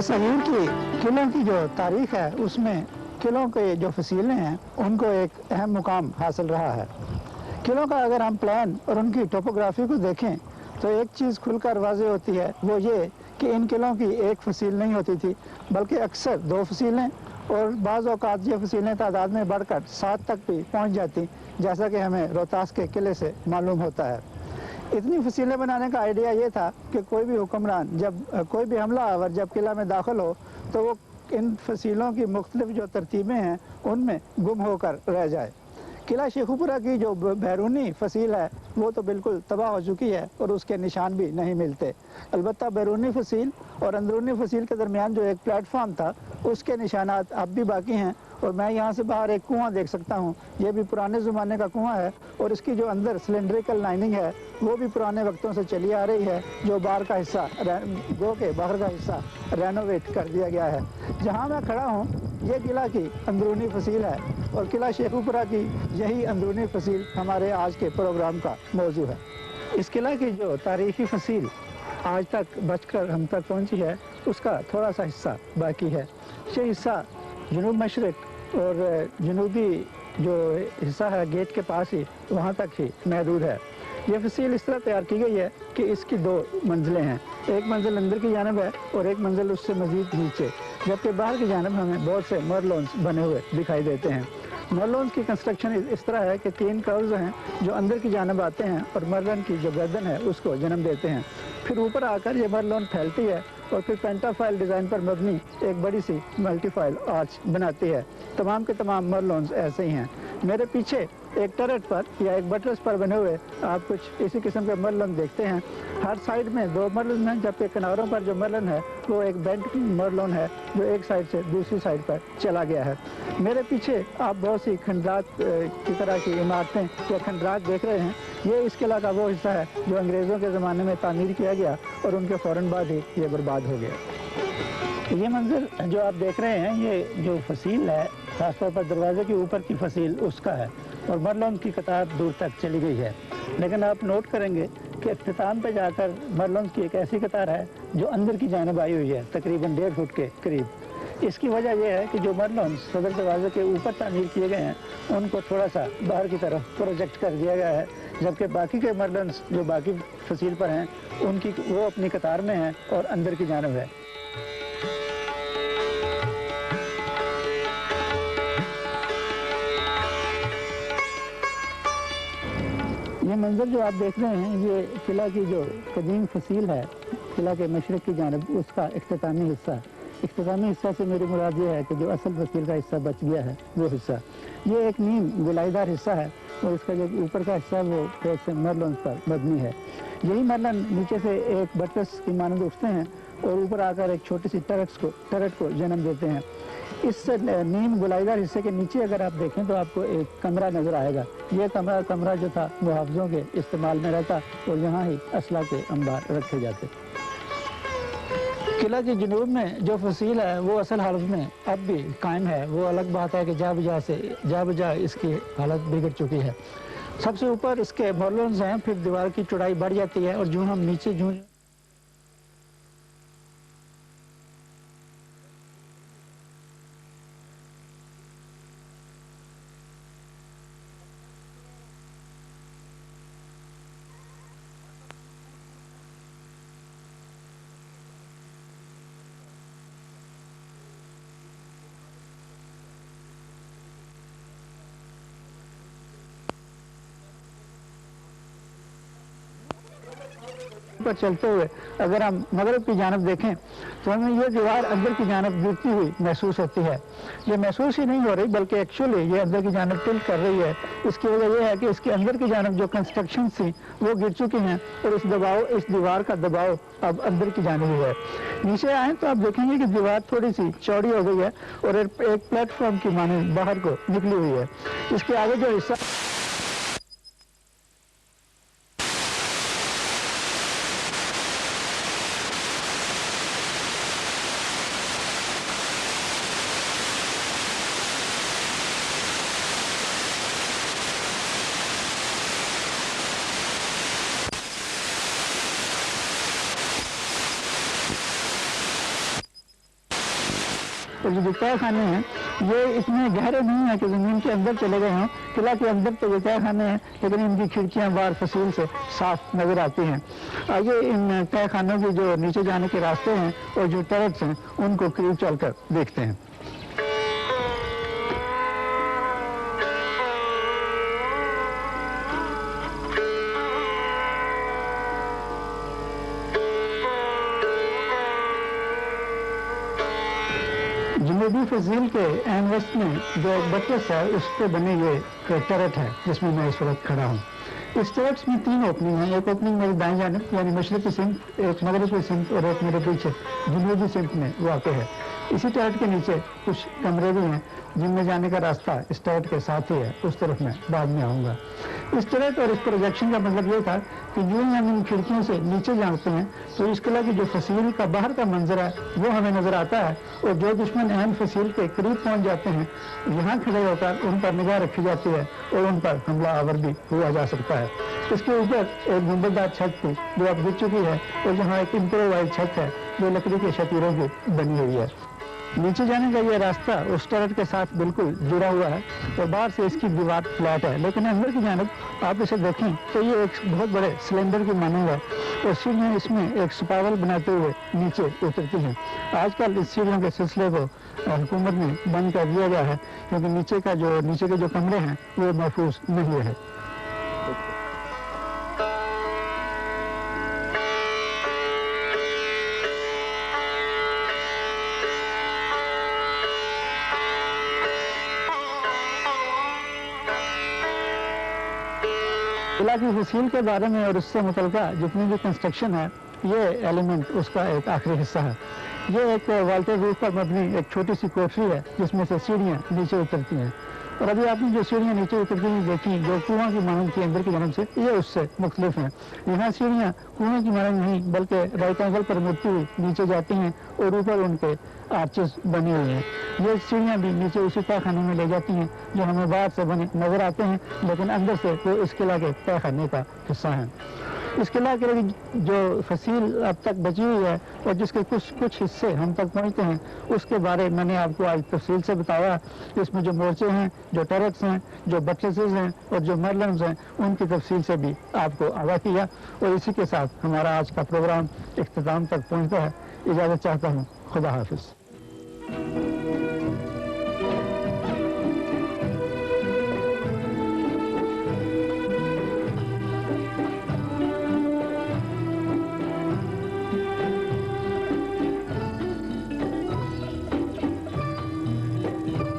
सयूर की किलों की जो तारीख है उसमें किलों के जो फसीलें हैं उनको एक अहम मुकाम हासिल रहा है। किलों का अगर हम प्लान और उनकी टोपोग्राफी को देखें तो एक चीज़ खुलकर वाज़ेह होती है, वो ये कि इन किलों की एक फसील नहीं होती थी बल्कि अक्सर 2 फसीलें और बाज़ औक़ात ये फसीलें तादाद में बढ़कर 7 तक भी पहुँच जाती, जैसा कि हमें रोहतास के किले से मालूम होता है। इतनी फसीलें बनाने का आइडिया ये था कि कोई भी हुक्मरान जब कोई भी हमला आवर जब किला में दाखिल हो तो वो इन फसीलों की मुख्तलिफ जो तरतीबें हैं उनमें गुम होकर रह जाए। किला शेखुपुरा की जो बैरूनी फसील है वो तो बिल्कुल तबाह हो चुकी है और उसके निशान भी नहीं मिलते। अलबत्ता बैरूनी फसील और अंदरूनी फसील के दरमियान जो एक प्लेटफॉर्म था उसके निशानात अब भी बाकी हैं और मैं यहाँ से बाहर एक कुआं देख सकता हूँ। ये भी पुराने ज़माने का कुआं है और इसकी जो अंदर सिलेंड्रिकल लाइनिंग है वो भी पुराने वक्तों से चली आ रही है, जो बाहर का हिस्सा गो के बाहर का हिस्सा रेनोवेट कर दिया गया है। जहाँ मैं खड़ा हूँ ये किला की अंदरूनी फसील है और किला शेखुपुरा की यही अंदरूनी फसील हमारे आज के प्रोग्राम का मौजू है। इस किला की जो तारीखी फसील आज तक बचकर हम तक पहुँची है उसका थोड़ा सा हिस्सा बाकी है। ये हिस्सा जनूब मशरक़ और जनूबी जो हिस्सा है गेट के पास ही वहाँ तक ही महदूद है। ये फसील इस तरह तैयार की गई है कि इसकी 2 मंजिलें हैं, एक मंजिल अंदर की जानिब है और एक मंजिल उससे मज़ीद नीचे, जबकि बाहर की जानिब हमें बहुत से मरलोन्स बने हुए दिखाई देते हैं। मरलोन्स की कंस्ट्रक्शन इस तरह है कि 3 कर्व्स हैं जो अंदर की जानिब आते हैं और मरलन की जो गर्दन है उसको जन्म देते हैं। फिर ऊपर आकर ये मरलोन फैलती है और फिर पेंटाफाइल डिज़ाइन पर मबनी एक बड़ी सी मल्टीफाइल आर्च बनाती है। तमाम के तमाम मरलोन्स ऐसे ही हैं। मेरे पीछे एक टरेट पर या एक बटरस पर बने हुए आप कुछ इसी किस्म के मरलन देखते हैं। हर साइड में 2 मरलन हैं, जबकि किनारों पर जो मरलन है वो एक बेंट मरलन है जो एक साइड से दूसरी साइड पर चला गया है। मेरे पीछे आप बहुत सी खंडरात की तरह की इमारतें या खंडरात देख रहे हैं। ये इस किला का वो हिस्सा है जो अंग्रेज़ों के ज़माने में तामीर किया गया और उनके फ़ौरन बाद ही ये बर्बाद हो गया। ये मंजर जो आप देख रहे हैं ये जो फसील है ख़ासतौर पर दरवाजे के ऊपर की फसील उसका है और मरलोन की कतार दूर तक चली गई है। लेकिन आप नोट करेंगे कि इख्तिताम पे जाकर मरलोन की एक ऐसी कतार है जो अंदर की जानिब आई हुई है, तकरीबन 1.5 फुट के करीब। इसकी वजह यह है कि जो मरलोन सदर दरवाजे के ऊपर तामीर किए गए हैं उनको थोड़ा सा बाहर की तरफ प्रोजेक्ट कर दिया गया है, जबकि बाकी के मरलोन जो बाकी फसील पर हैं उनकी वो अपनी कतार में हैं और अंदर की जानिब है। ये मंजर जो आप देख रहे हैं ये किला की जो कदीम फसील है, किला के मशरक़ की जानिब उसका इख्तितामी हिस्सा है। इख्तितामी हिस्सा से मेरी मुराद ये है कि जो असल फसील का हिस्सा बच गया है वो हिस्सा, ये एक नीम गुलाईदार हिस्सा है और इसका जो ऊपर का हिस्सा वो बहुत से मरलोन पर मबनी है। यही मरलन नीचे से एक बटरस की मानद उठते हैं और ऊपर आकर एक छोटी सी टरेट को जन्म देते हैं। इस नीम गुलाईदार हिस्से के नीचे अगर आप देखें तो आपको एक कमरा नज़र आएगा। ये कमरा जो था मुहाफ़िज़ों के इस्तेमाल में रहता और यहाँ ही असला के अंबार रखे जाते। किला के जनूब में जो फसील है वो असल हालत में अब भी कायम है। वो अलग बात है कि जा बजा इसकी हालत बिगड़ चुकी है। सबसे ऊपर इसके मरलोन्स हैं, फिर दीवार की चौड़ाई बढ़ जाती है और जो हम नीचे पर चलते हुए अगर हम मगरब की जानिब देखें तो हमें ये दीवार अंदर की जानिब गिरती हुई महसूस होती है। ये महसूस ही नहीं हो रही बल्कि एक्चुअली ये अंदर की जानिब टिल्ट कर रही है। इसकी वजह यह है कि इसके अंदर की जानिब जो कंस्ट्रक्शन थी वो गिर चुकी हैं और इस दीवार का दबाव अब अंदर की जानिब ही है। नीचे आएँ तो आप देखेंगे कि दीवार थोड़ी सी चौड़ी हो गई है और एक प्लेटफॉर्म की माने बाहर को निकली हुई है। इसके आगे जो हिस्सा اور یہ جو تہہ خانے ہیں یہ اتنے گہرے نہیں ہیں کہ زمین کے اندر چلے گئے ہیں. قلعہ کے اندر تو یہ تہہ خانے ہیں لیکن ان کی کھڑکیاں باہر فصیل سے صاف نظر آتی ہیں. آئیے ان تہہ خانوں کے جو نیچے جانے کے راستے ہیں اور جو ٹرٹس ہیں ان کو قریب چل کر دیکھتے ہیں. جنوبی فصیل کے عین وسط میں جو بٹس ہے اس پہ بنے یہ ٹرٹ ہے جس میں میں اس وقت کھڑا ہوں. اس ٹرٹس میں 3 اوپننگ ہیں. ایک اوپننگ میری دائیں جانب یعنی مشرقی سمت، ایک مغربی سمت اور ایک میرے پیچھے جنوبی سمت میں واقع ہے. اسی ٹرٹ کے نیچے کچھ کمرے بھی ہیں جن میں جانے کا راستہ اس ٹرٹ کے ساتھ ہی ہے. اس طرف میں بعد میں آؤں گا. اس ٹرٹ اور اس پروجیکشن کا مطلب یہ تھا کہ یوں ہی ہم ان کھڑکیوں سے نیچے جانتے ہیں تو اس قلعہ کی جو فصیل کا باہر کا منظر ہے وہ ہمیں نظر آتا ہے اور جو دشمن اہم فصیل کے قریب پہنچ جاتے ہیں یہاں کھڑے ہو کر ان پر نگاہ رکھی جاتی ہے اور ان پر حملہ آور بھی ہوا جا سکتا ہے. اس کے اوپر ایک گنبددار چھت تھی جو اب گر چکی ہے اور یہاں ایک امپرووائز چھت ہے جو لکڑی کے شتیروں کی بنی ہوئی ہے. نیچے جانے کا یہ راستہ اس ٹرٹ کے ساتھ بالکل جڑا ہوا ہے اور باہر سے اس کی دیوار فلیٹ ہے لیکن اندر کی جانب آپ اسے دیکھیں تو یہ ایک بہت بڑے سلنڈر کی مانند ہے اور سیڑھیاں اس میں ایک سپاول بناتے ہوئے نیچے اترتی ہیں. آج کل اس سیڑھیوں کے سلسلے کو حکومت نے بند کر دیا گیا ہے کیونکہ نیچے کے جو کمرے ہیں وہ محفوظ نہیں ہے. قلعہ کی فصیل کے بارے میں اور اس سے متعلقہ جتنی بھی کنسٹرکشن ہے یہ ایلیمنٹ اس کا ایک آخری حصہ ہے. یہ ایک والٹر روف پر مبنی ایک چھوٹی سی کوٹری ہے جس میں سے سیڑھیاں نیچے اترتی ہیں اور ابھی آپ نے جو سیڑھیاں نیچے اترتی ہوئی دیکھی جو کنواں کی مانند کی اندر کی جانب سے یہ اس سے مختلف ہیں. یہاں سیڑھیاں کنویں کی مانند نہیں بلکہ رائٹ اینگل پر مڑتی ہوئی نیچے جاتی ہیں اور اوپر ان کے آرچز بنے ہوئے ہیں. یہ سیڑھیاں بھی نیچے اسی تہہ خانے میں لے جاتی ہیں جو ہمیں باہر سے بنے نظر آتے ہیں لیکن اندر سے وہ اس قلعہ کے تہہ خانے کا حصہ ہیں. اس قلعہ کی جو فصیل اب تک بچی ہوئی ہے اور جس کے کچھ حصے ہم تک پہنچتے ہیں اس کے بارے میں نے آپ کو آج تفصیل سے بتایا. اس میں جو مورچے ہیں، جو ٹرٹس ہیں، جو بٹریسز ہیں اور جو مرلنز ہیں ان کی تفصیل سے بھی آپ کو آگاہ کیا اور اسی کے ساتھ ہمارا آج کا پروگرام اختتام تک پہنچتا ہے. اجازت چاہتا ہوں. خدا حافظ.